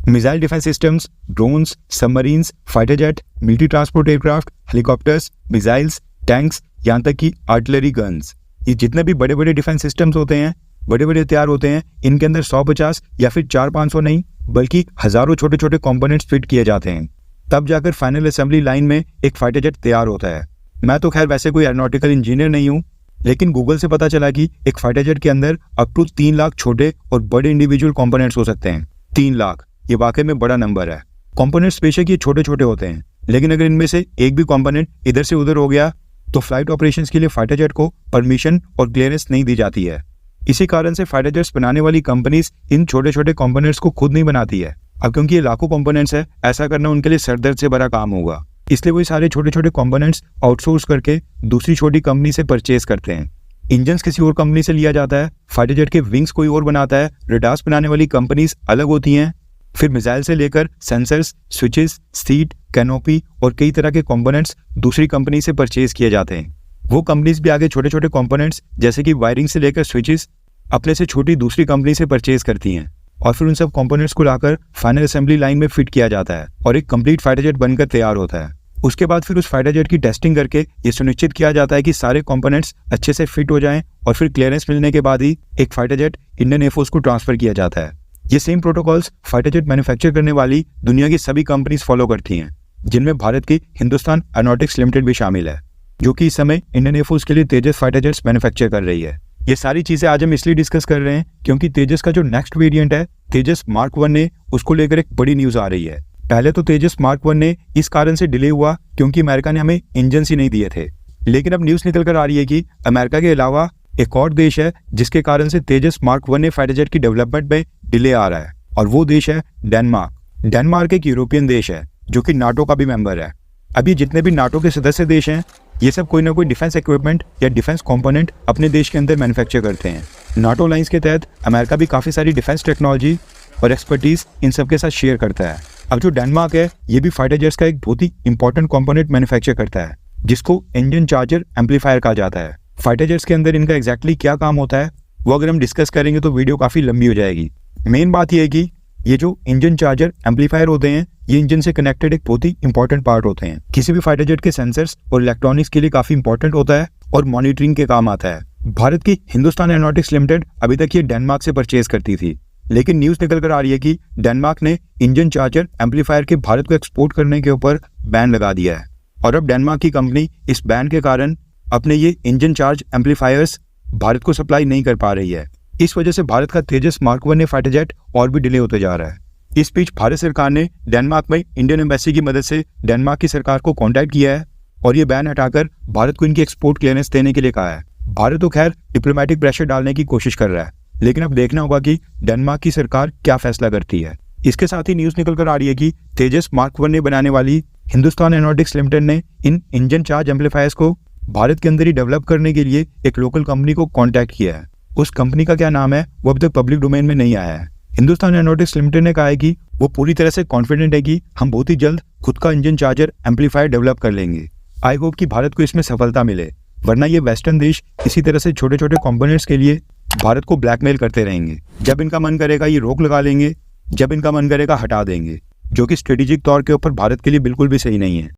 Missile defence systems, drones, submarines, fighter jet, military transport aircraft, helicopters, missiles, tanks, यहाँ तक कि artillery guns, ये जितने भी बड़े बड़े डिफेंस सिस्टम्स होते हैं, बड़े बड़े हथियार होते हैं, इनके अंदर 150 या फिर 400-500 नहीं बल्कि हजारों छोटे छोटे कंपोनेंट्स फिट किए जाते हैं। तब जाकर फाइनल असेंबली लाइन में एक फाइटर जेट तैयार होता है। मैं तो खैर वैसे कोई एरोनॉटिकल इंजीनियर नहीं हूँ, लेकिन गूगल से पता चला कि एक फाइटर जेट के अंदर अप टू 3 लाख छोटे और बड़े इंडिविजुअल कंपोनेंट्स हो सकते हैं। 3 लाख, ये वाकई में बड़ा नंबर है। कंपोनेंट्स बेशक ये छोटे छोटे होते हैं, लेकिन अगर इनमें से एक भी कंपोनेंट इधर से उधर हो गया तो फ्लाइट ऑपरेशंस के लिए फाइटर जेट को परमिशन और क्लियरेंस नहीं दी जाती है। इसी कारण से फाइटर जेट्स बनाने वाली कंपनीज इन छोटे छोटे कंपोनेंट्स को खुद नहीं बनाती है। अब क्योंकि ये लाखों कंपोनेंट्स है, ऐसा करना उनके लिए सरदर्द से भरा काम होगा, इसलिए वो सारे छोटे छोटे कंपोनेंट्स आउटसोर्स करके दूसरी छोटी कंपनी से परचेज करते हैं। इंजन्स किसी और कंपनी से लिया जाता है, फाइटर जेट के विंग्स कोई और बनाता है, रडार्स बनाने वाली कंपनीज अलग होती हैं, फिर मिसाइल से लेकर सेंसर्स, स्विचेस, सीट, कैनोपी और कई तरह के कंपोनेंट्स दूसरी कंपनी से परचेज किए जाते हैं। वो कंपनीज भी आगे छोटे छोटे कंपोनेंट्स जैसे कि वायरिंग से लेकर स्विचेस अपने से छोटी दूसरी कंपनी से परचेज करती हैं और फिर उन सब कंपोनेंट्स को लाकर फाइनल असेंबली लाइन में फिट किया जाता है और एक कंप्लीट फाइटर जेट बनकर तैयार होता है। उसके बाद फिर उस फाइटर जेट की टेस्टिंग करके ये सुनिश्चित किया जाता है कि सारे कंपोनेंट्स अच्छे से फिट हो जाएं और फिर क्लियरेंस मिलने के बाद ही एक फाइटर जेट इंडियन एयरफोर्स को ट्रांसफर किया जाता है। ये same protocols fighter jet manufacture करने वाली दुनिया की सभी कंपनीज फॉलो करती हैं, जिनमें भारत की हिंदुस्तान एरोनॉटिक्स लिमिटेड भी शामिल है, जो कि इस समय इंडियन एयरफोर्स के लिए तेजस फाइटर जेट्स मैन्युफैक्चर कर रही है। ये सारी चीजें आज हम इसलिए डिस्कस कर रहे हैं क्योंकि तेजस का जो नेक्स्ट वेरिएंट है तेजस मार्क 1 ने, उसको लेकर एक बड़ी न्यूज आ रही है। पहले तो तेजस मार्क 1 ने इस कारण से डिले हुआ क्योंकि अमेरिका ने हमें इंजन ही नहीं दिए थे, लेकिन अब न्यूज निकल कर आ रही है कि अमेरिका के अलावा एक और देश है जिसके कारण से तेजस मार्क 1 ने फाइटर जेट की डेवलपमेंट में डिले आ रहा है, और वो देश है डेनमार्क। डेनमार्क एक यूरोपियन देश है जो कि नाटो का भी मेंबर है। अभी जितने भी नाटो के सदस्य देश हैं ये सब कोई ना कोई डिफेंस इक्विपमेंट या डिफेंस कंपोनेंट अपने देश के अंदर मैन्युफैक्चर करते हैं। नाटो लाइंस के तहत अमेरिका भी काफ़ी सारी डिफेंस टेक्नोलॉजी और एक्सपर्टीज इन सब के साथ शेयर करता है। अब जो डेनमार्क है ये भी फाइटर जेट्स का एक बहुत ही इंपॉर्टेंट कंपोनेंट मैन्युफैक्चर करता है, जिसको इंजन चार्जर एम्पलीफायर कहा जाता है। फाइटर जेट्स के अंदर इनका एग्जैक्टली क्या काम होता है वो अगर हम डिस्कस करेंगे तो वीडियो काफ़ी लंबी हो जाएगी। मेन बात यह है कि ये जो इंजन चार्जर एम्पलीफायर होते हैं ये इंजन से कनेक्टेड एक बहुत ही इंपॉर्टेंट पार्ट होते हैं। किसी भी फाइटर जेट के सेंसर्स और इलेक्ट्रॉनिक्स के लिए काफी इंपॉर्टेंट होता है और मॉनिटरिंग के काम आता है। भारत की हिंदुस्तान एरोनॉटिक्स लिमिटेड अभी तक ये डेनमार्क से परचेज करती थी, लेकिन न्यूज निकल कर आ रही है कि डेनमार्क ने इंजन चार्जर एम्पलीफायर के भारत को एक्सपोर्ट करने के ऊपर बैन लगा दिया है, और अब डेनमार्क की कंपनी इस बैन के कारण अपने ये इंजन चार्ज एम्पलीफायर्स भारत को सप्लाई नहीं कर पा रही है। इस वजह से भारत का तेजस मार्क 1 फाइटर जेट और भी डिले होते जा रहा है। इस बीच भारत सरकार ने डेनमार्क में इंडियन एम्बेसी की मदद से डेनमार्क की सरकार को कांटेक्ट किया है और ये बैन हटाकर भारत को इनकी एक्सपोर्ट क्लियरेंस देने के लिए कहा है। भारत तो खैर डिप्लोमेटिक प्रेशर डालने की कोशिश कर रहा है, लेकिन अब देखना होगा कि डेनमार्क की सरकार क्या फैसला करती है। इसके साथ ही न्यूज निकल कर आ रही है कि तेजस मार्क 1 ने बनाने वाली हिंदुस्तान एरोनॉटिक्स लिमिटेड ने इन इंजन चार्ज एम्पलीफायर्स को भारत के अंदर ही डेवलप करने के लिए एक लोकल कंपनी को कॉन्टैक्ट किया है। उस कंपनी का क्या नाम है वो अब तक पब्लिक डोमेन में नहीं आया है। हिंदुस्तान एरोनॉटिक्स लिमिटेड ने कहा है कि वो पूरी तरह से कॉन्फिडेंट है कि हम बहुत ही जल्द खुद का इंजन चार्जर एम्पलीफायर डेवलप कर लेंगे। आई होप कि भारत को इसमें सफलता मिले, वरना ये वेस्टर्न देश इसी तरह से छोटे छोटे कंपोनेंट्स के लिए भारत को ब्लैकमेल करते रहेंगे। जब इनका मन करेगा ये रोक लगा लेंगे, जब इनका मन करेगा हटा देंगे, जो कि स्ट्रेटेजिक तौर के ऊपर भारत के लिए बिल्कुल भी सही नहीं है।